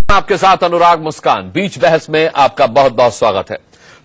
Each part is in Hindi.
आपके साथ अनुराग मुस्कान। बीच बहस में आपका बहुत बहुत स्वागत है।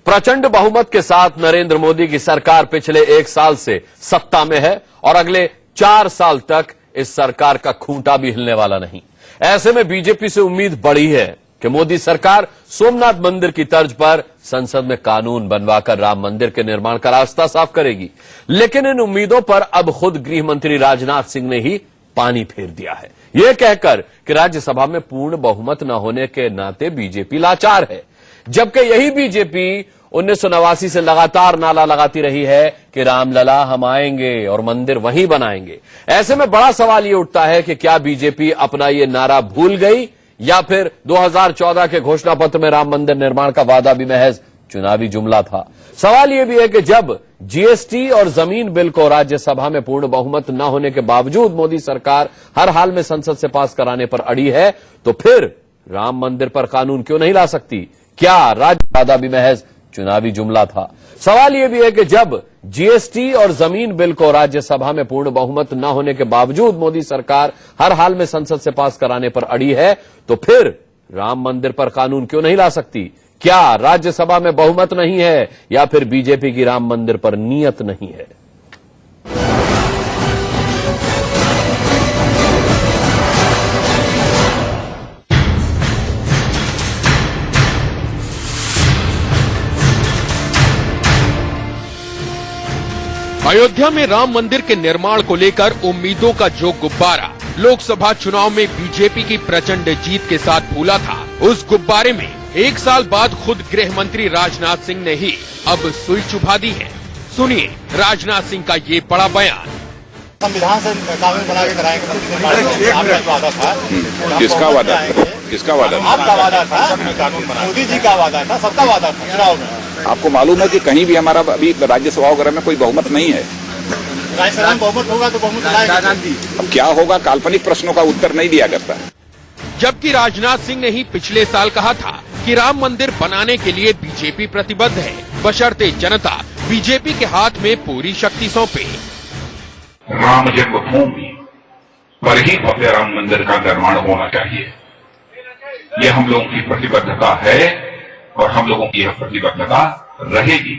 प्रचंड बहुमत के साथ नरेंद्र मोदी की सरकार पिछले 1 साल से सत्ता में है और अगले 4 साल तक इस सरकार का खूंटा भी हिलने वाला नहीं। ऐसे में बीजेपी से उम्मीद बढ़ी है कि मोदी सरकार सोमनाथ मंदिर की तर्ज पर संसद में कानून बनवाकर राम मंदिर के निर्माण का रास्ता साफ करेगी। लेकिन इन उम्मीदों पर अब खुद गृह मंत्री राजनाथ सिंह ने ही पानी फेर दिया है, यह कहकर कि राज्यसभा में पूर्ण बहुमत न होने के नाते बीजेपी लाचार है। जबकि यही बीजेपी 1989 से लगातार नारा लगाती रही है कि रामलला हम आएंगे और मंदिर वहीं बनाएंगे। ऐसे में बड़ा सवाल यह उठता है कि क्या बीजेपी अपना यह नारा भूल गई या फिर 2014 के घोषणा पत्र में राम मंदिर निर्माण का वादा भी महज चुनावी जुमला था। सवाल यह भी है कि जब जीएसटी और जमीन बिल को राज्यसभा में पूर्ण बहुमत न होने के बावजूद मोदी सरकार हर हाल में संसद से पास कराने पर अड़ी है, तो फिर राम मंदिर पर कानून क्यों नहीं ला सकती? क्या राज्य वादा भी महज चुनावी जुमला था? सवाल यह भी है कि जब जीएसटी और जमीन बिल को राज्यसभा में पूर्ण बहुमत न होने के बावजूद मोदी सरकार हर हाल में संसद से पास कराने पर अड़ी है, तो फिर राम मंदिर पर कानून क्यों नहीं ला सकती? क्या राज्यसभा में बहुमत नहीं है या फिर बीजेपी की राम मंदिर पर नीयत नहीं है? अयोध्या में राम मंदिर के निर्माण को लेकर उम्मीदों का जो गुब्बारा लोकसभा चुनाव में बीजेपी की प्रचंड जीत के साथ फूला था, उस गुब्बारे में 1 साल बाद खुद गृह मंत्री राजनाथ सिंह ने ही अब सुई चुभा दी है। सुनिए राजनाथ सिंह का ये बड़ा बयान। संविधान से कानून बना के कराएंगे। आपका वादा था। किसका वादा? किसका वादा? आपका वादा था। कानून बना मोदी जी का वादा था, सबका वादा था चुनाव में। आपको मालूम है कि कहीं भी हमारा अभी राज्यसभा वगैरह में कोई बहुमत नहीं है। राज्यसभा में बहुमत होगा तो बहुमत लाएगा। अब क्या होगा? काल्पनिक प्रश्नों का उत्तर नहीं दिया करता है। जबकि राजनाथ सिंह ने ही पिछले साल कहा था कि राम मंदिर बनाने के लिए बीजेपी प्रतिबद्ध है, बशर्ते जनता बीजेपी के हाथ में पूरी शक्ति सौंपे। राम जन्मभूमि पर ही भव्य राम मंदिर का निर्माण होना चाहिए, यह हम लोगों की प्रतिबद्धता है और हम लोगों की यह प्रतिबद्धता रहेगी।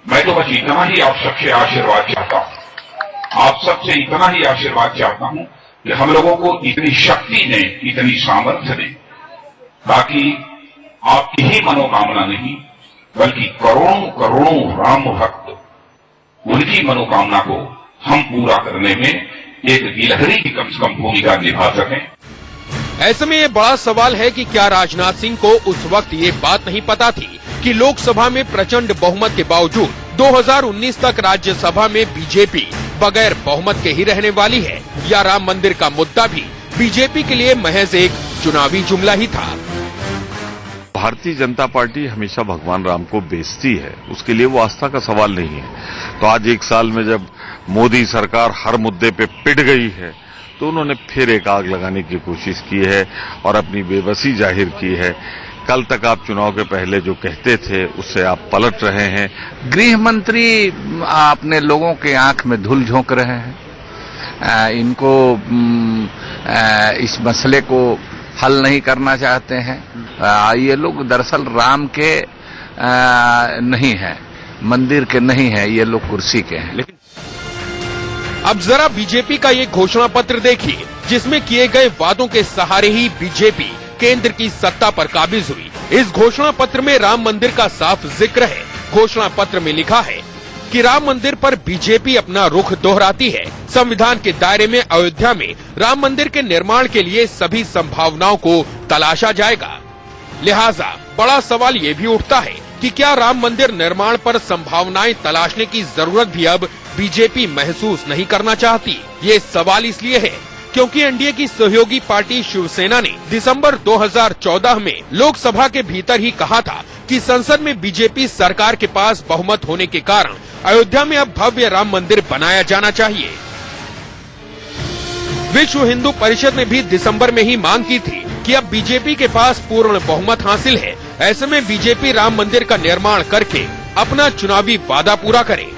मैं तो बस इतना ही आप सबसे आशीर्वाद चाहता हूं, आप सबसे इतना ही आशीर्वाद चाहता हूं कि हम लोगों को इतनी शक्ति दें, इतनी सामर्थ्य दें, ताकि आपकी ही मनोकामना नहीं बल्कि करोड़ों करोड़ों राम भक्त उनकी मनोकामना को हम पूरा करने में एक गिलहरी की कम से कम भूमिका निभा सकें। ऐसे में ये बड़ा सवाल है कि क्या राजनाथ सिंह को उस वक्त ये बात नहीं पता थी कि लोकसभा में प्रचंड बहुमत के बावजूद 2019 तक राज्यसभा में बीजेपी बगैर बहुमत के ही रहने वाली है, या राम मंदिर का मुद्दा भी बीजेपी के लिए महज एक चुनावी जुमला ही था? भारतीय जनता पार्टी हमेशा भगवान राम को बेचती है, उसके लिए वो आस्था का सवाल नहीं है। तो आज 1 साल में जब मोदी सरकार हर मुद्दे पे पिट गई है तो उन्होंने फिर एक आग लगाने की कोशिश की है और अपनी बेबसी जाहिर की है। कल तक आप चुनाव के पहले जो कहते थे उससे आप पलट रहे हैं। गृह मंत्री अपने लोगों के आंख में धूल झोंक रहे हैं, इनको इस मसले को हल नहीं करना चाहते हैं। ये लोग दरअसल राम के नहीं है, मंदिर के नहीं है, ये लोग कुर्सी के हैं। लेकिन अब जरा बीजेपी का ये घोषणा पत्र देखिए, जिसमें किए गए वादों के सहारे ही बीजेपी केंद्र की सत्ता पर काबिज हुई। इस घोषणा पत्र में राम मंदिर का साफ जिक्र है। घोषणा पत्र में लिखा है कि राम मंदिर पर बीजेपी अपना रुख दोहराती है। संविधान के दायरे में अयोध्या में राम मंदिर के निर्माण के लिए सभी संभावनाओं को तलाशा जाएगा। लिहाजा बड़ा सवाल ये भी उठता है कि क्या राम मंदिर निर्माण पर संभावनाएं तलाशने की जरूरत भी अब बीजेपी महसूस नहीं करना चाहती? ये सवाल इसलिए है क्योंकि एनडीए की सहयोगी पार्टी शिवसेना ने दिसंबर 2014 में लोकसभा के भीतर ही कहा था कि संसद में बीजेपी सरकार के पास बहुमत होने के कारण अयोध्या में अब भव्य राम मंदिर बनाया जाना चाहिए। विश्व हिंदू परिषद ने भी दिसंबर में ही मांग की थी कि अब बीजेपी के पास पूर्ण बहुमत हासिल है, ऐसे में बीजेपी राम मंदिर का निर्माण करके अपना चुनावी वादा पूरा करे।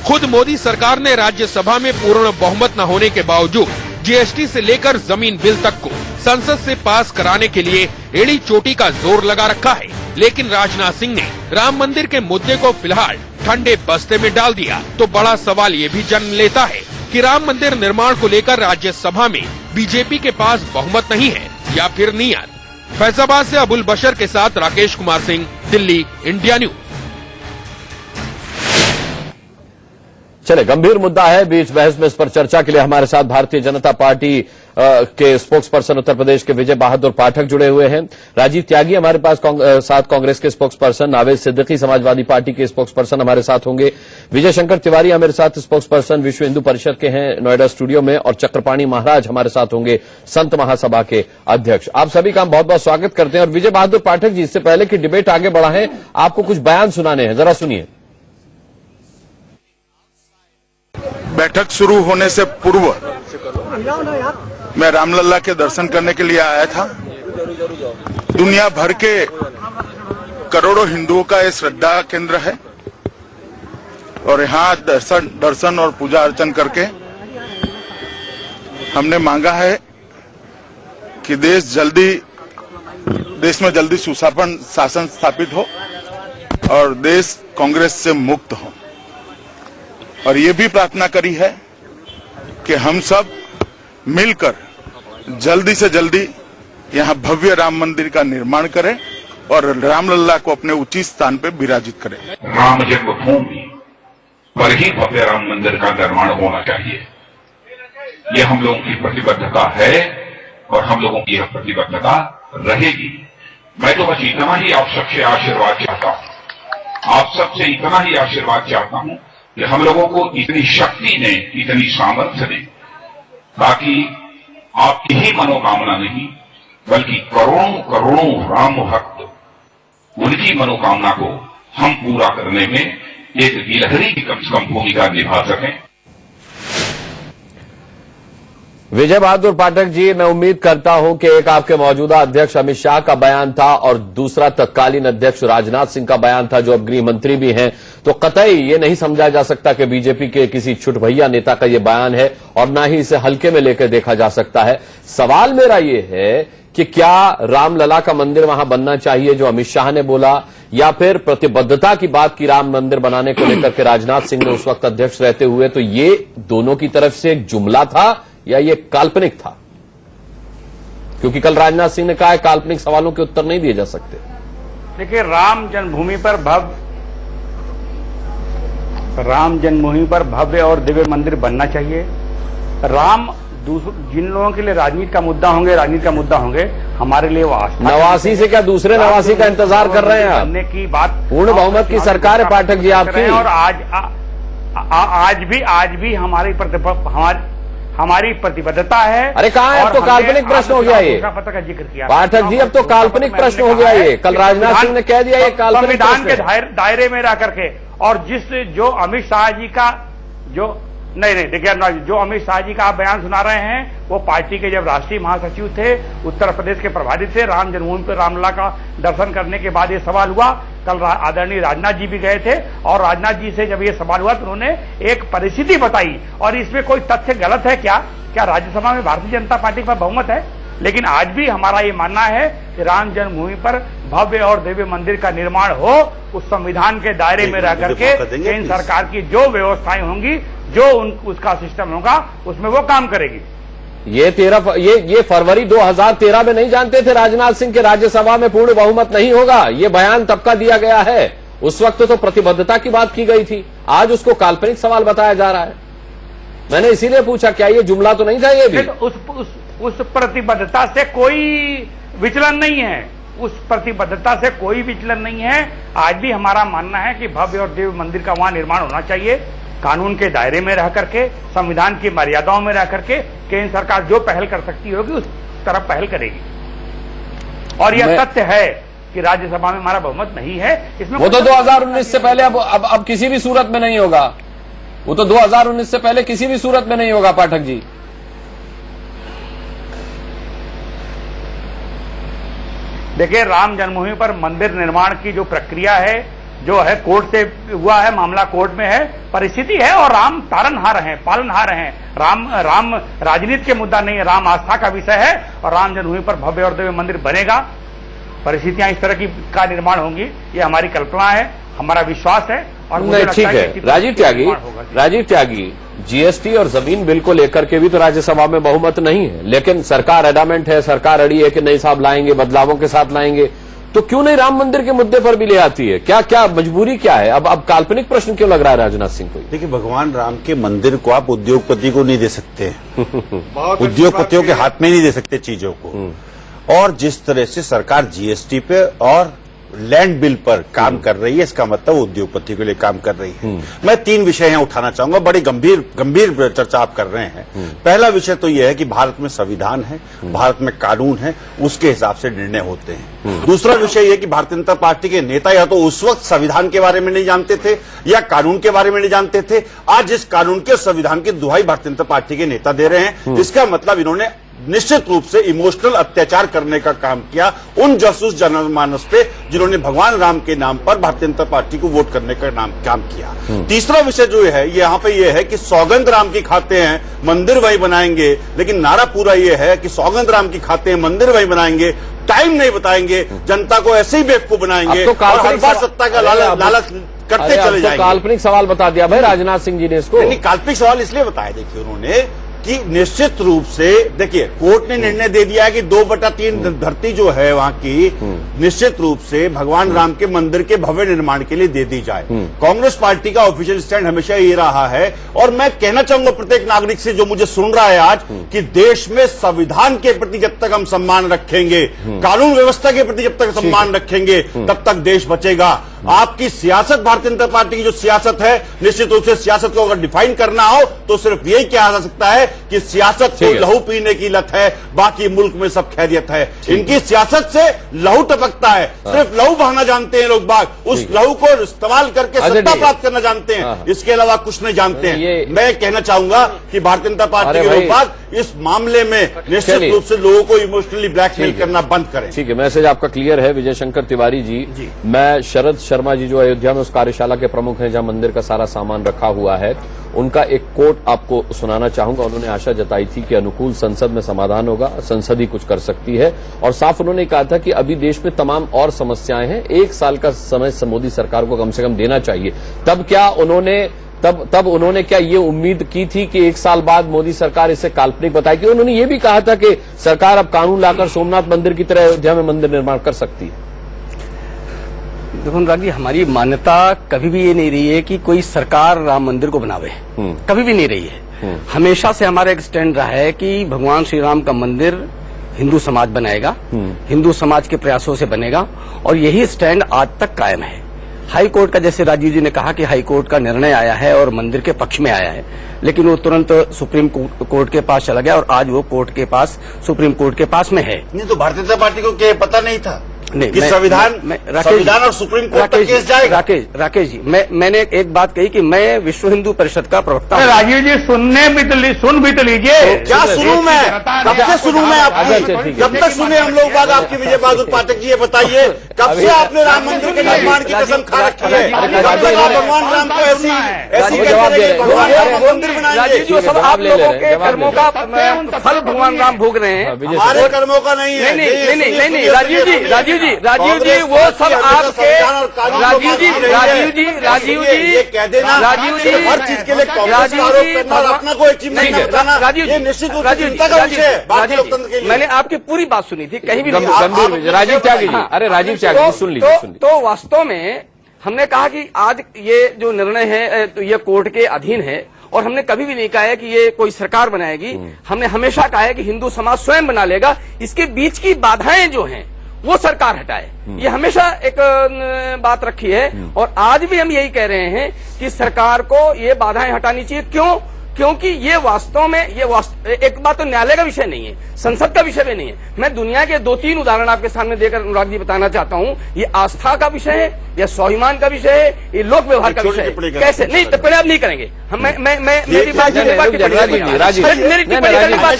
खुद मोदी सरकार ने राज्यसभा में पूर्ण बहुमत न होने के बावजूद जीएसटी से लेकर जमीन बिल तक को संसद से पास कराने के लिए एड़ी चोटी का जोर लगा रखा है। लेकिन राजनाथ सिंह ने राम मंदिर के मुद्दे को फिलहाल ठंडे बस्ते में डाल दिया तो बड़ा सवाल ये भी जन्म लेता है कि राम मंदिर निर्माण को लेकर राज्यसभा में बीजेपी के पास बहुमत नहीं है या फिर नियत। फैजाबाद से अबुल बशर के साथ राकेश कुमार सिंह, दिल्ली, इंडिया न्यूज। चले, गंभीर मुद्दा है। बीच बहस में इस पर चर्चा के लिए हमारे साथ भारतीय जनता पार्टी के स्पोक्स पर्सन उत्तर प्रदेश के विजय बहादुर पाठक जुड़े हुए हैं। राजीव त्यागी हमारे पास साथ कांग्रेस के spokes person, Naved Siddiqui Samajwadi party के स्पोक्स पर्सन हमारे साथ होंगे। विजय शंकर तिवारी हमारे साथ स्पोक्स पर्सन विश्व हिंदू परिषद के हैं नोएडा स्टूडियो में, और चक्रपाणी महाराज हमारे साथ होंगे संत महासभा के अध्यक्ष। आप सभी का बहुत बहुत स्वागत करते हैं। और विजय बहादुर पाठक जी, इससे पहले कि डिबेट आगे बढ़ा है, आपको कुछ बयान सुनाने हैं, जरा सुनिए। बैठक शुरू होने से पूर्व मैं रामलला के दर्शन करने के लिए आया था। दुनिया भर के करोड़ों हिंदुओं का ये श्रद्धा केंद्र है और यहाँ दर्शन और पूजा अर्चन करके हमने मांगा है कि देश में जल्दी सुशासन शासन स्थापित हो और देश कांग्रेस से मुक्त हो। और ये भी प्रार्थना करी है कि हम सब मिलकर जल्दी से जल्दी यहाँ भव्य राम मंदिर का निर्माण करें और रामलला को अपने उचित स्थान पर विराजित करें। राम जन्मभूमि पर ही भव्य राम मंदिर का निर्माण होना चाहिए। यह हम लोगों की प्रतिबद्धता है और हम लोगों की यह प्रतिबद्धता रहेगी। मैं तो बस इतना ही आप सबसे आशीर्वाद चाहता हूँ, आप सबसे इतना ही आशीर्वाद चाहता हूँ कि हम लोगों को इतनी शक्ति ने, इतनी सामर्थ्य ने, ताकि आपकी ही मनोकामना नहीं बल्कि करोड़ों करोड़ों राम भक्त उनकी मनोकामना को हम पूरा करने में एक गिलहरी की कम से कम भूमिका निभा सकें। विजय बहादुर पाठक जी, मैं उम्मीद करता हूं कि एक आपके मौजूदा अध्यक्ष अमित शाह का बयान था और दूसरा तत्कालीन अध्यक्ष राजनाथ सिंह का बयान था, जो अब गृह मंत्री भी हैं, तो कतई ये नहीं समझा जा सकता कि बीजेपी के किसी छुटभैया नेता का ये बयान है और ना ही इसे हल्के में लेकर देखा जा सकता है। सवाल मेरा ये है कि क्या रामलला का मंदिर वहां बनना चाहिए जो अमित शाह ने बोला, या फिर प्रतिबद्धता की बात की राम मंदिर बनाने को लेकर के राजनाथ सिंह ने उस वक्त अध्यक्ष रहते हुए, तो ये दोनों की तरफ से एक जुमला था या ये काल्पनिक था? क्योंकि कल राजनाथ सिंह ने कहा है काल्पनिक सवालों के उत्तर नहीं दिए जा सकते। देखिए, राम जन्मभूमि पर भव्य और दिव्य मंदिर बनना चाहिए। राम जिन लोगों के लिए राजनीति का मुद्दा होंगे, हमारे लिए वो आस्था। नवासी से क्या दूसरे नवासी का इंतजार कर रहे हैं? बनने की बात पूर्ण बहुमत की सरकार है पाठक जी आपकी, और आज भी हमारी प्रतिबद्धता है। अरे कहाँ है? अब तो काल्पनिक प्रश्न हो गया ये पत्र का जिक्र किया पाठक जी, अब तो काल्पनिक प्रश्न हो गया ये। कल राजनाथ सिंह ने कह दिया ये काल्पनिक संविधान के दायरे में रह करके, और जो अमित शाह जी का देखिए, जो अमित शाह जी का आप बयान सुना रहे हैं, वो पार्टी के जब राष्ट्रीय महासचिव थे, उत्तर प्रदेश के प्रभारी थे, राम जन्मभूमि पर रामलला का दर्शन करने के बाद ये सवाल हुआ। कल आदरणीय राजनाथ जी भी गए थे और राजनाथ जी से जब ये सवाल हुआ तो उन्होंने एक परिस्थिति बताई, और इसमें कोई तथ्य गलत है क्या राज्यसभा में भारतीय जनता पार्टी पर बहुमत है? लेकिन आज भी हमारा ये मानना है कि राम जन्मभूमि पर भव्य और दिव्य मंदिर का निर्माण हो, उस संविधान के दायरे में रह करके केंद्र सरकार की जो व्यवस्थाएं होंगी, जो उसका सिस्टम होगा, उसमें वो काम करेगी। ये फरवरी 2013 में नहीं जानते थे राजनाथ सिंह के राज्यसभा में पूर्ण बहुमत नहीं होगा? ये बयान तब का दिया गया है। उस वक्त तो प्रतिबद्धता की बात की गई थी, आज उसको काल्पनिक सवाल बताया जा रहा है। मैंने इसीलिए पूछा, क्या ये जुमला तो नहीं था? ये भी उस प्रतिबद्धता से कोई विचलन नहीं है, उस प्रतिबद्धता से कोई विचलन नहीं है। आज भी हमारा मानना है कि भव्य और दिव्य मंदिर का वहां निर्माण होना चाहिए, कानून के दायरे में रह करके, संविधान की मर्यादाओं में रह करके। केंद्र सरकार जो पहल कर सकती होगी उस तरफ पहल करेगी। और यह तथ्य है कि राज्यसभा में हमारा बहुमत नहीं है। इसमें वो तो 2019 से पहले अब किसी भी सूरत में नहीं होगा। वो तो 2019 से पहले किसी भी सूरत में नहीं होगा पाठक जी। देखिए, राम जन्मभूमि पर मंदिर निर्माण की जो प्रक्रिया है जो है कोर्ट से हुआ है, मामला कोर्ट में है, परिस्थिति है और राम तारनहार हैं, पालनहार हैं। राम राजनीति के मुद्दा नहीं है, राम आस्था का विषय है और राम जन्मभूमि पर भव्य और दिव्य मंदिर बनेगा। परिस्थितियां इस तरह की का निर्माण होंगी, ये हमारी कल्पना है, हमारा विश्वास है। और नहीं, ठीक है। राजीव त्यागी, जीएसटी और जमीन बिल को लेकर के भी तो राज्यसभा में बहुमत नहीं है, लेकिन सरकार एडामेंट है, सरकार अड़ी है कि नई साहब लाएंगे, बदलावों के साथ लाएंगे, तो क्यों नहीं राम मंदिर के मुद्दे पर भी ले आती है? क्या क्या मजबूरी क्या है? अब काल्पनिक प्रश्न क्यों लग रहा है राजनाथ सिंह को? देखिए, भगवान राम के मंदिर को आप उद्योगपति को नहीं दे सकते उद्योगपतियों के हाथ में नहीं दे सकते चीजों को। और जिस तरह से सरकार जीएसटी पे और लैंड बिल पर काम कर रही है, इसका मतलब उद्योगपति के लिए काम कर रही है। मैं 3 विषय यहाँ उठाना चाहूंगा, बड़ी गंभीर चर्चा आप कर रहे हैं। पहला विषय तो यह है कि भारत में संविधान है, भारत में कानून है, उसके हिसाब से निर्णय होते हैं। दूसरा विषय यह कि भारतीय जनता पार्टी के नेता या तो उस वक्त संविधान के बारे में नहीं जानते थे या कानून के बारे में नहीं जानते थे। आज इस कानून के संविधान की दुहाई भारतीय जनता पार्टी के नेता दे रहे हैं। इसका मतलब इन्होंने निश्चित रूप से इमोशनल अत्याचार करने का काम किया उन जासूस जनमानस पे जिन्होंने भगवान राम के नाम पर भारतीय जनता पार्टी को वोट करने का काम किया। तीसरा विषय जो है यहाँ पे ये है कि सौगंध राम की खाते हैं, मंदिर वही बनाएंगे, लेकिन नारा पूरा ये है कि सौगंध राम की खाते हैं, मंदिर वही बनाएंगे, टाइम नहीं बताएंगे, जनता को ऐसे ही बेवकूफ बनाएंगे तो और हर बार सत्ता का लालच करते चले जाएंगे। काल्पनिक सवाल बता दिया भाई राजनाथ सिंह जी ने इसको। नहीं, काल्पनिक सवाल इसलिए बताया, देखिए उन्होंने कि निश्चित रूप से देखिए कोर्ट ने निर्णय दे दिया है कि 2/3 धरती जो है वहां की निश्चित रूप से भगवान राम के मंदिर के भव्य निर्माण के लिए दे दी जाए। कांग्रेस पार्टी का ऑफिशियल स्टैंड हमेशा ये रहा है और मैं कहना चाहूंगा प्रत्येक नागरिक से जो मुझे सुन रहा है आज कि देश में संविधान के प्रति जब तक हम सम्मान रखेंगे, कानून व्यवस्था के प्रति जब तक सम्मान रखेंगे, तब तक देश बचेगा। आपकी सियासत, भारतीय जनता पार्टी की जो सियासत है, निश्चित रूप से सियासत को अगर डिफाइन करना हो तो सिर्फ यही कहा जा सकता है कि सियासत को लहू पीने की लत है, बाकी मुल्क में सब खैरियत है। इनकी सियासत से लहू टपकता है, सिर्फ लहू बहाना जानते हैं लोग बाग, उस लहू को इस्तेमाल करके सत्ता प्राप्त करना जानते हैं, इसके अलावा कुछ नहीं जानते हैं। मैं कहना चाहूंगा कि भारतीय जनता पार्टी के लोग बाग इस मामले में निश्चित रूप से लोगों को इमोशनली ब्लैकमेल करना बंद करें। ठीक है, मैसेज आपका क्लियर है विजय शंकर तिवारी जी। मैं शरद शर्मा जी जो अयोध्या में उस कार्यशाला के प्रमुख हैं जहां मंदिर का सारा सामान रखा हुआ है, उनका एक कोट आपको सुनाना चाहूंगा। उन्होंने आशा जताई थी कि अनुकूल संसद में समाधान होगा, संसद ही कुछ कर सकती है, और साफ उन्होंने कहा था कि अभी देश में तमाम और समस्याएं हैं, 1 साल का समय मोदी सरकार को कम से कम देना चाहिए। तब उन्होंने क्या ये उम्मीद की थी कि 1 साल बाद मोदी सरकार इसे काल्पनिक बताएगी? उन्होंने ये भी कहा था कि सरकार अब कानून लाकर सोमनाथ मंदिर की तरह अयोध्या में मंदिर निर्माण कर सकती है। देखो अनुराग जी, हमारी मान्यता कभी भी ये नहीं रही है कि कोई सरकार राम मंदिर को बनावे, कभी भी नहीं रही है। हमेशा से हमारा एक स्टैंड रहा है कि भगवान श्री राम का मंदिर हिंदू समाज बनाएगा, हिंदू समाज के प्रयासों से बनेगा, और यही स्टैंड आज तक कायम है। हाई कोर्ट का, जैसे राजीव जी ने कहा कि हाई कोर्ट का निर्णय आया है और मंदिर के पक्ष में आया है, लेकिन वो तुरंत सुप्रीम कोर्ट के पास चला गया और आज वो कोर्ट के पास, सुप्रीम कोर्ट के पास में है। नहीं तो भारतीय जनता पार्टी को क्या पता नहीं था नहीं कि संविधान और सुप्रीम कोर्ट तक केस जाएगा? राकेश जी, मैंने एक बात कही कि मैं विश्व हिंदू परिषद का प्रवक्ता हूं। राजीव जी सुन भी तो लीजिए। क्या सुनूं मैं? कब से सुनूं मैं आपकी? कब तक सुने हम लोग बात आपकी? विजय बहादुर पाठक जी ये बताइए, कब से आपने राम मंदिर के निर्माण की कसम खा रखी है? कब तक आप भगवान राम को ऐसी भगवान राम मंदिर बनाएंगे? राजीव जी, सब आप लोगों के कर्मों का फल भगवान राम भोग रहे हैं, हमारे कर्मों का नहीं है। नहीं, राजीव जी, वो सब आपके राजीव जी कह देना हर चीज के लिए कांग्रेस का आरोप करना और अपना को अचीव नहीं बताना, ये निश्चित रूप से चिंता का विषय है भारतीय लोकतंत्र के लिए। मैंने आपकी पूरी बात सुनी थी, कहीं भी गंभीर। राजीव त्यागी जी, अरे राजीव त्यागी सुन लीजिए। तो वास्तव में हमने कहा कि आज ये जो निर्णय है तो ये कोर्ट के अधीन है, और हमने कभी भी नहीं कहा है कि ये कोई सरकार बनाएगी। हमने हमेशा कहा है कि हिंदू समाज स्वयं बना लेगा, इसके बीच की बाधाएं जो हैं वो सरकार हटाए, ये हमेशा एक बात रखी है। और आज भी हम यही कह रहे हैं कि सरकार को ये बाधाएं हटानी चाहिए। क्यों? क्योंकि ये वास्तव में एक बात तो न्यायालय का विषय नहीं है, संसद का विषय भी नहीं है। मैं दुनिया के 2-3 उदाहरण आपके सामने देकर अनुराग जी बताना चाहता हूं। ये आस्था का विषय है, यह स्वाभिमान का विषय है, ये लोक व्यवहार का विषय है। कैसे नहीं टिप्पणी आप नहीं करेंगे। हम मैं मेरी बात मेरी टिप्पणी करने की बात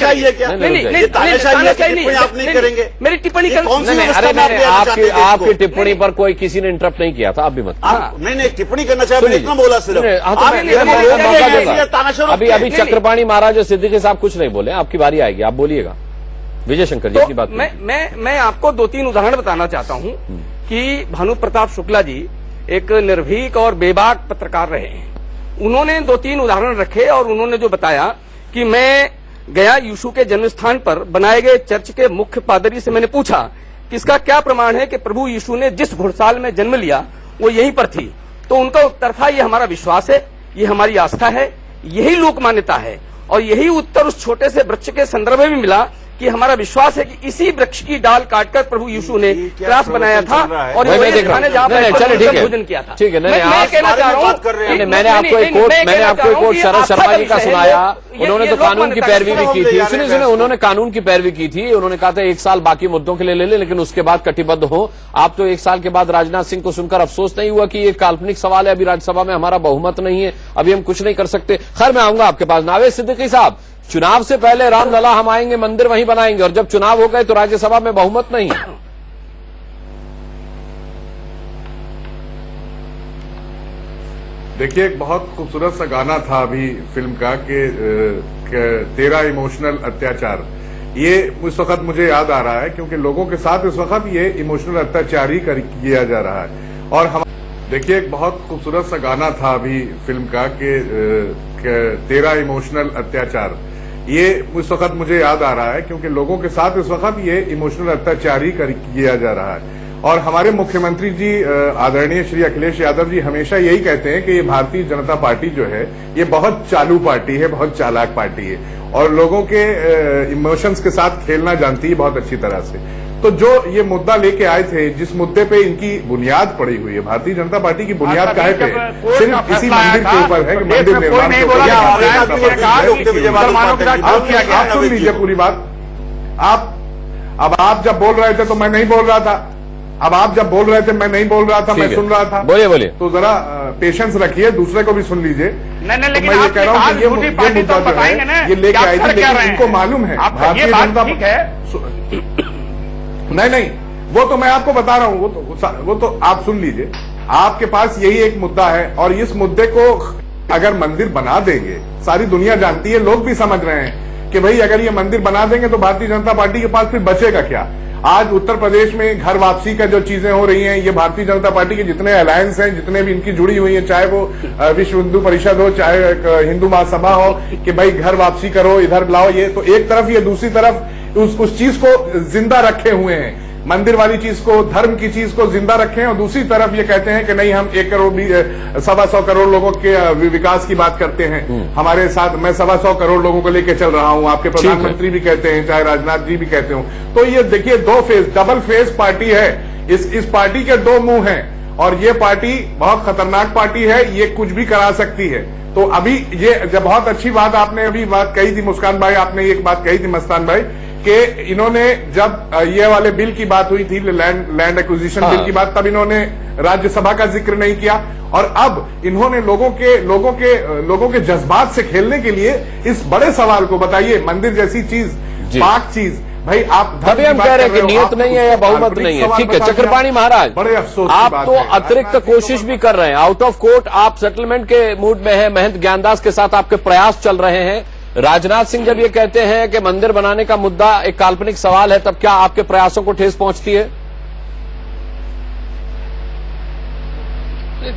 मेरी टिप्पणी आपकी टिप्पणी पर कोई किसी ने इंटरप्ट नहीं किया था, आप भी मत। नहीं टिप्पणी करना चाहिए, मैंने इतना बोला सिर्फ। अभी चक्रपाणी महाराज और सिद्दीकी साहब कुछ नहीं बोले, आपकी बारी आएगी, आप बोलिएगा। विजय शंकर जी की बात। मैं आपको 2-3 उदाहरण बताना चाहता हूं कि भानु प्रताप शुक्ला जी एक निर्भीक और बेबाक पत्रकार रहे हैं। उन्होंने 2-3 उदाहरण रखे और उन्होंने जो बताया कि मैं गया यीशु के जन्म स्थान पर बनाए गए चर्च के मुख्य पादरी से मैंने पूछा कि इसका क्या प्रमाण है कि प्रभु यीशु ने जिस घुड़साल में जन्म लिया वो यहीं पर थी। तो उनका उत्तर था, ये हमारा विश्वास है, ये हमारी आस्था है, यही लोक मान्यता है। और यही उत्तर उस छोटे से वृक्ष के संदर्भ में मिला कि हमारा विश्वास है कि इसी वृक्ष की डाल काटकर प्रभु यीशु ने क्रॉस बनाया था और भोजन किया था। ठीक है, मैं कहना चाह रहा हूँ, मैंने आपको एक कोट शरद शर्मा जी का सुनाया। उन्होंने तो कानून की पैरवी भी की थी। सुनिए, उन्होंने कानून की पैरवी की थी। उन्होंने कहा था 1 साल बाकी मुद्दों के लिए ले लें, लेकिन उसके बाद कटिबद्ध हो। आप तो 1 साल के बाद राजनाथ सिंह को सुनकर अफसोस नहीं हुआ कि ये काल्पनिक सवाल है, अभी राज्यसभा में हमारा बहुमत नहीं है, अभी हम कुछ नहीं कर सकते। खैर, मैं आऊंगा आपके पास। नावेद सिद्दीकी साहब, चुनाव से पहले रामलला हम आएंगे, मंदिर वहीं बनाएंगे, और जब चुनाव हो गए तो राज्यसभा में बहुमत नहीं है। देखिए, एक बहुत खूबसूरत सा गाना था अभी फिल्म का कि तेरा इमोशनल अत्याचार। ये इस वक्त मुझे याद आ रहा है क्योंकि लोगों के साथ इस वक्त ये इमोशनल अत्याचार ही किया जा रहा है। और हम देखिए, एक बहुत खूबसूरत सा गाना था अभी फिल्म का कि तेरा इमोशनल अत्याचार। ये इस वक्त मुझे याद आ रहा है क्योंकि लोगों के साथ इस वक्त ये इमोशनल अत्याचार ही किया जा रहा है। और हमारे मुख्यमंत्री जी आदरणीय श्री अखिलेश यादव जी हमेशा यही कहते हैं कि ये भारतीय जनता पार्टी जो है ये बहुत चालू पार्टी है, बहुत चालाक पार्टी है और लोगों के इमोशंस के साथ खेलना जानती है बहुत अच्छी तरह से। तो जो ये मुद्दा लेके आए थे, जिस मुद्दे पे इनकी बुनियाद पड़ी हुई है, भारतीय जनता पार्टी की बुनियाद काहे पे सिर्फ इसी मंदिर के ऊपर है कि मंदिर निर्माण आप सुन लीजिए पूरी बात। अब आप जब बोल रहे थे तो मैं नहीं बोल रहा था, अब आप जब बोल रहे थे मैं नहीं बोल रहा था, मैं सुन रहा था। बोलिए। तो जरा पेशेंस रखिए, दूसरे को भी सुन लीजिए। तो मैं ये कह रहा हूँ कि ये मुद्दा जो है ये लेके आई थी, लेकिन इनको मालूम है भारतीय जनता नहीं, वो तो मैं आपको बता रहा हूं, वो तो आप सुन लीजिए। आपके पास यही एक मुद्दा है और इस मुद्दे को अगर मंदिर बना देंगे, सारी दुनिया जानती है, लोग भी समझ रहे हैं कि भाई अगर ये मंदिर बना देंगे तो भारतीय जनता पार्टी के पास फिर बचेगा क्या। आज उत्तर प्रदेश में घर वापसी का जो चीजें हो रही हैं, ये भारतीय जनता पार्टी के जितने अलायंस हैं, जितने भी इनकी जुड़ी हुई है, चाहे वो विश्व हिंदू परिषद हो, चाहे हिंदू महासभा हो, कि भाई घर वापसी करो, इधर लाओ, ये तो एक तरफ, ये दूसरी तरफ उस चीज को जिंदा रखे हुए हैं, मंदिर वाली चीज को, धर्म की चीज को जिंदा रखें, और दूसरी तरफ ये कहते हैं कि नहीं हम 1 करोड़ 125 करोड़ लोगों के विकास की बात करते हैं। हमारे साथ मैं 125 करोड़ लोगों को लेकर चल रहा हूं, आपके प्रधानमंत्री भी कहते हैं, चाहे राजनाथ जी भी कहते हो। तो ये देखिए 2 फेज, डबल फेज पार्टी है। इस पार्टी के 2 मुंह हैं और ये पार्टी बहुत खतरनाक पार्टी है, ये कुछ भी करा सकती है। तो अभी ये जब बहुत अच्छी बात आपने अभी बात कही थी मुस्कान भाई, आपने एक बात कही थी मस्तान भाई कि इन्होंने जब ये वाले बिल की बात हुई थी, लैंड एक्विजिशन बिल की बात, तब इन्होंने राज्यसभा का जिक्र नहीं किया और अब इन्होंने लोगों के जज्बात से खेलने के लिए इस बड़े सवाल को, बताइए मंदिर जैसी चीज, पाक चीज, भाई आप तभी हम कह रहे हैं कि नियत नहीं है या बहुमत नहीं है। ठीक है चक्रपाणी महाराज, बड़े अफसोस आप तो अतिरिक्त कोशिश भी कर रहे हैं, आउट ऑफ कोर्ट आप सेटलमेंट के मूड में है, महंत ज्ञानदास के साथ आपके प्रयास चल रहे हैं। राजनाथ सिंह जब ये कहते हैं कि मंदिर बनाने का मुद्दा एक काल्पनिक सवाल है, तब क्या आपके प्रयासों को ठेस पहुंचती है?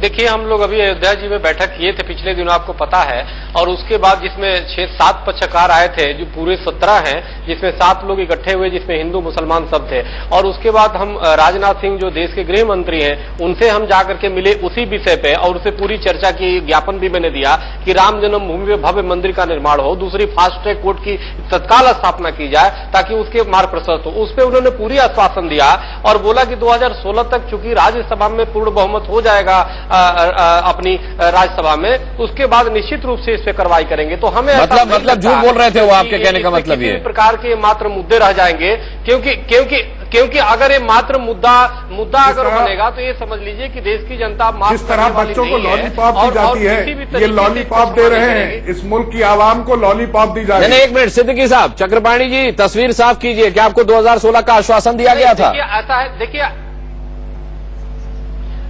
देखिए, हम लोग अभी अयोध्या जी में बैठक किए थे पिछले दिनों, आपको पता है, और उसके बाद जिसमें 6-7 पक्षकार आए थे, जो पूरे 17 हैं, जिसमें 7 लोग इकट्ठे हुए, जिसमें हिंदू मुसलमान सब थे। और उसके बाद हम राजनाथ सिंह जो देश के गृह मंत्री हैं, उनसे हम जाकर के मिले उसी विषय पे और उससे पूरी चर्चा की, ज्ञापन भी मैंने दिया कि राम जन्मभूमि में भव्य मंदिर का निर्माण हो, दूसरी फास्ट ट्रैक कोर्ट की तत्काल स्थापना की जाए ताकि उसके मार्ग प्रशस्त हो। उस पर उन्होंने पूरी आश्वासन दिया और बोला कि 2016 तक चूंकि राज्यसभा में पूर्ण बहुमत हो जाएगा अपनी राज्यसभा में, उसके बाद निश्चित रूप से इस पे कार्रवाई करेंगे। तो हमें मतलब झूठ बोल रहे थे वो, आपके कहने का मतलब ये प्रकार के मात्र मुद्दे रह जाएंगे, क्योंकि अगर ये मात्र मुद्दा मुद्दा अगर बनेगा तो ये समझ लीजिए कि देश की जनता माफ जिस तरह करने वाली बच्चों को नहीं है। लॉलीपॉप दी जाती है, ये लॉलीपॉप दे रहे हैं, इस मुल्क की आवाम को लॉलीपॉप दी जा रही है। एक मिनट सिद्दीकी साहब, चक्रपाणी जी तस्वीर साफ कीजिए, क्या आपको 2016 का आश्वासन दिया गया था? देखिए ऐसा है, देखिए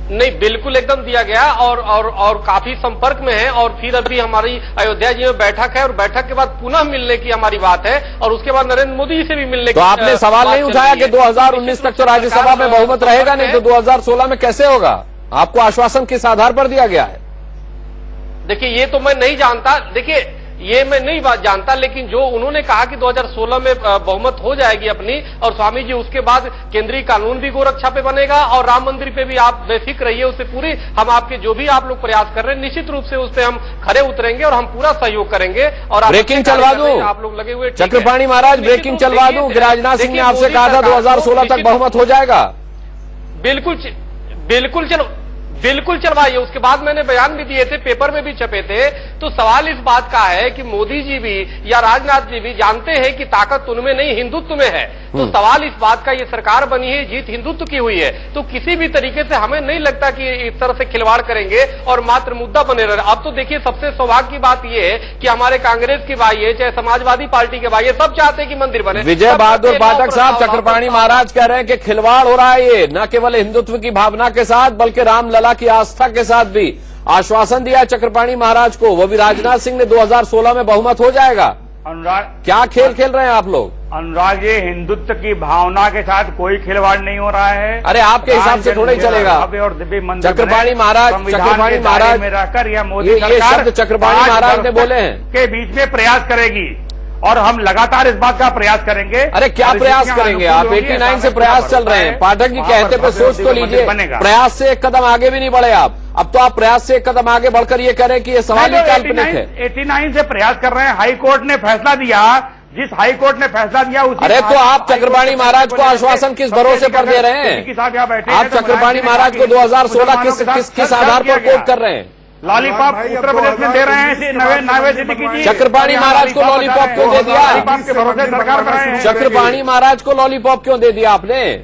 नहीं, बिल्कुल एकदम दिया गया और काफी संपर्क में है। और फिर अभी हमारी अयोध्या जी में बैठक है और बैठक के बाद पुनः मिलने की हमारी बात है और उसके बाद नरेंद्र मोदी जी से भी मिलने की। तो आपने सवाल नहीं उठाया कि 2019 तक तो राज्यसभा में बहुमत रहेगा नहीं, तो 2016 में कैसे होगा? आपको आश्वासन किस आधार पर दिया गया है? देखिए ये तो मैं नहीं जानता, देखिए ये मैं नहीं बात जानता, लेकिन जो उन्होंने कहा कि 2016 में बहुमत हो जाएगी अपनी, और स्वामी जी उसके बाद केंद्रीय कानून भी गोरक्षा पे बनेगा और राम मंदिर पे भी आप बेफिक्र रहिए, उससे पूरी हम आपके जो भी आप लोग प्रयास कर रहे हैं निश्चित रूप से उस पर हम खड़े उतरेंगे और हम पूरा सहयोग करेंगे। और ब्रेकिंग चलवा दूं, आप लोग लगे हुए चक्रपाणी महाराज, ब्रेकिंग चलवा दूं, राजनाथ सिंह ने आपसे कहा था 2016 तक बहुमत हो जाएगा। बिल्कुल चलवाइए। उसके बाद मैंने बयान भी दिए थे, पेपर में भी छपे थे। तो सवाल इस बात का है कि मोदी जी भी या राजनाथ जी भी जानते हैं कि ताकत उनमें नहीं हिंदुत्व में है। तो सवाल इस बात का, ये सरकार बनी है, जीत हिंदुत्व की हुई है, तो किसी भी तरीके से हमें नहीं लगता कि इस तरह से खिलवाड़ करेंगे और मात्र मुद्दा बने रहे। अब तो देखिए सबसे सौभाग्य की बात यह है कि हमारे कांग्रेस के भाई है, चाहे समाजवादी पार्टी के भाई है, सब चाहते हैं कि मंदिर बने। विजय बहादुर पाठक साहब, चक्रपाणी महाराज कह रहे हैं कि खिलवाड़ हो रहा है, ये न केवल हिंदुत्व की भावना के साथ बल्कि रामलला की आस्था के साथ भी। आश्वासन दिया चक्रपाणी महाराज को, वो भी राजनाथ सिंह ने 2016 में बहुमत हो जाएगा। अनुराग, क्या खेल खेल रहे हैं आप लोग? अनुराग, ये हिंदुत्व की भावना के साथ कोई खिलवाड़ नहीं हो रहा है। अरे आपके हिसाब से थोड़ा ही चलेगा। और दिव्य मंदिर चक्रपाणी महाराज में रहकर यह मोदी ये शब्द चक्रपाणी महाराज ने बोले हैं के बीच में प्रयास करेगी और हम लगातार इस बात का प्रयास करेंगे। अरे क्या प्रयास करेंगे आप? 89 से प्रयास चल रहे हैं। पाठक जी कहते पे सोच तो लीजिए, प्रयास से एक कदम आगे भी नहीं बढ़े आप। अब तो आप प्रयास से एक कदम आगे बढ़कर ये करें कि ये सवाल ही काल्पनिक है। 89 से प्रयास कर रहे हैं। हाई कोर्ट ने फैसला दिया, जिस हाई कोर्ट ने फैसला दिया उसी। अरे तो आप चक्रपाणी महाराज को आश्वासन किस भरोसे पर दे रहे हैं? आप चक्रपाणी महाराज को 2016 किस आधार पर कोट कर रहे हैं? लॉलीपॉप उत्तर प्रदेश में दे रहे हैं नावे सिद्दीकी जी। चक्रपाणी महाराज को लॉलीपॉप क्यों दे दिया? के भरोसे सरकार कर रहे हैं। चक्रपाणी महाराज को लॉलीपॉप क्यों दे दिया आपने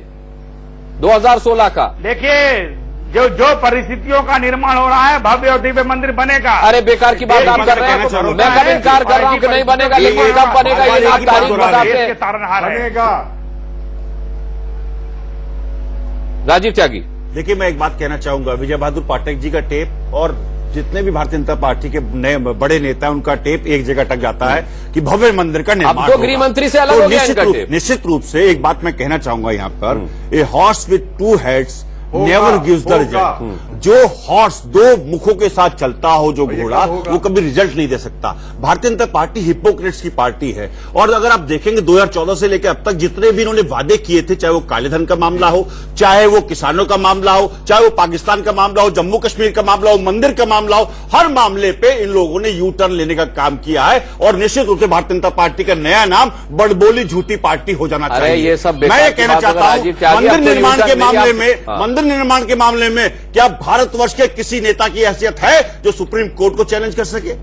2016 का? देखिए जो परिस्थितियों का निर्माण हो रहा है, भव्य और दिव्य मंदिर बनेगा। अरे बेकार की बात आप कर रहे हैं। मैं कब इनकार कर रहा हूं कि नहीं बनेगा, लेकिन कब बनेगा ये आप तारीख बताते हैं। बनेगा। राजीव त्यागी, देखिए मैं एक बात कहना चाहूंगा, विजय बहादुर पाठक जी का टेप और जितने भी भारतीय जनता पार्टी के नए बड़े नेता हैं उनका टेप एक जगह अटक जाता है कि भव्य मंदिर का निर्माण। अब तो गृह मंत्री से अलग हो गया इनका टेप। निश्चित रूप से एक बात मैं कहना चाहूंगा यहाँ पर, a horse with two heads never gives the result. जो हॉर्स दो मुखों के साथ चलता हो, जो घोड़ा, वो कभी रिजल्ट नहीं दे सकता। भारतीय जनता पार्टी हिपोक्रेट्स की पार्टी है। और अगर आप देखेंगे 2014 से लेकर अब तक जितने भी इन्होंने वादे किए थे, चाहे वो काले धन का मामला हो, चाहे वो किसानों का मामला हो, चाहे वो पाकिस्तान का मामला हो, जम्मू कश्मीर का मामला हो, मंदिर का मामला हो, हर मामले पे इन लोगों ने यू टर्न लेने का काम किया है। और निश्चित रूप से भारतीय जनता पार्टी का नया नाम बड़बोली झूठी पार्टी हो जाना चाहिए। ये सब मैं ये कहना चाहता हूं, मंदिर निर्माण के मामले में क्या भारतवर्ष के किसी नेता की हैसियत है जो सुप्रीम कोर्ट को चैलेंज कर सके?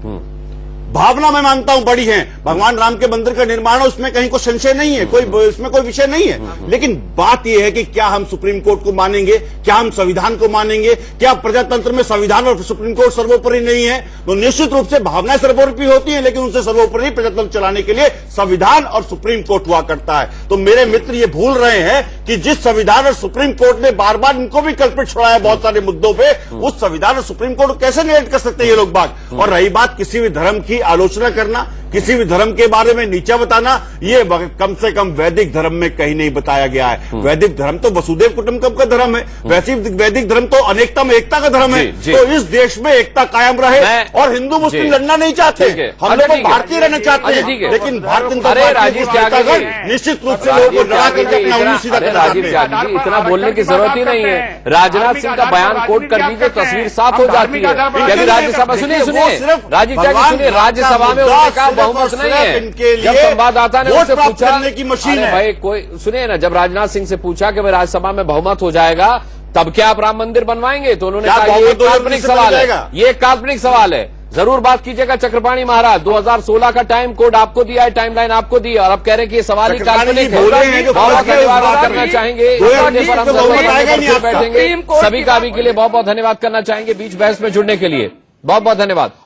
भावना मैं मानता हूं बड़ी है, भगवान राम के मंदिर का निर्माण है, उसमें कहीं कोई संशय नहीं है, इसमें कोई विषय नहीं है। लेकिन बात यह है कि क्या हम सुप्रीम कोर्ट को मानेंगे, क्या हम संविधान को मानेंगे? क्या प्रजातंत्र में संविधान और सुप्रीम कोर्ट सर्वोपरि नहीं है? तो निश्चित रूप से भावनाएं सर्वोपरि होती हैं, लेकिन उनसे सर्वोपरि प्रजातंत्र चलाने के लिए संविधान और सुप्रीम कोर्ट हुआ करता है। तो मेरे मित्र ये भूल रहे हैं कि जिस संविधान और सुप्रीम कोर्ट ने बार बार इनको भी कल्पित छुड़ाया बहुत सारे मुद्दों पर, उस संविधान और सुप्रीम कोर्ट को कैसे निगेट कर सकते हैं ये लोग बात? और रही बात किसी भी धर्म की आलोचना करना, किसी भी धर्म के बारे में नीचा बताना, ये कम से कम वैदिक धर्म में कहीं नहीं बताया गया है। वैदिक धर्म तो वसुदेव कुटुंबकम का धर्म है, वैसे वैदिक धर्म तो अनेकता में एकता का धर्म है। तो इस देश में एकता कायम रहे और हिंदू मुस्लिम लड़ना नहीं चाहते, हम लोग भारतीय रहना चाहते हैं। लेकिन भारतीय निश्चित रूप से लोगों को डरा करके अपना उंगली सीधा कर राजीव त्यागी, इतना बोलने की जरूरत ही नहीं है। राजनाथ सिंह का बयान कोट कर दीजिए, तस्वीर साफ हो जाती है। राज्यसभा सुनिए राजीव त्यागी, सुनिए, राज्यसभा में उन्होंने कहा बहुमत नहीं है। जब संवाददाता ने उनसे पूछा की मशीन है भाई, कोई सुनिए ना, जब राजनाथ सिंह से पूछा कि भाई राज्यसभा में बहुमत हो जाएगा तब क्या आप राम मंदिर बनवाएंगे, तो उन्होंने कहा ये काल्पनिक सवाल है, ये काल्पनिक सवाल है। जरूर बात कीजिएगा। चक्रपाणी महाराज, 2016 का टाइम कोड आपको दिया है, टाइमलाइन आपको दी है, और अब कह रहे हैं कि ये सवाल ही काल्पनिक है। बहुत धन्यवाद करना चाहेंगे, बैठेंगे सभी का अभी के लिए बहुत बहुत धन्यवाद करना चाहेंगे बीच बहस में जुड़ने के लिए। बहुत बहुत धन्यवाद।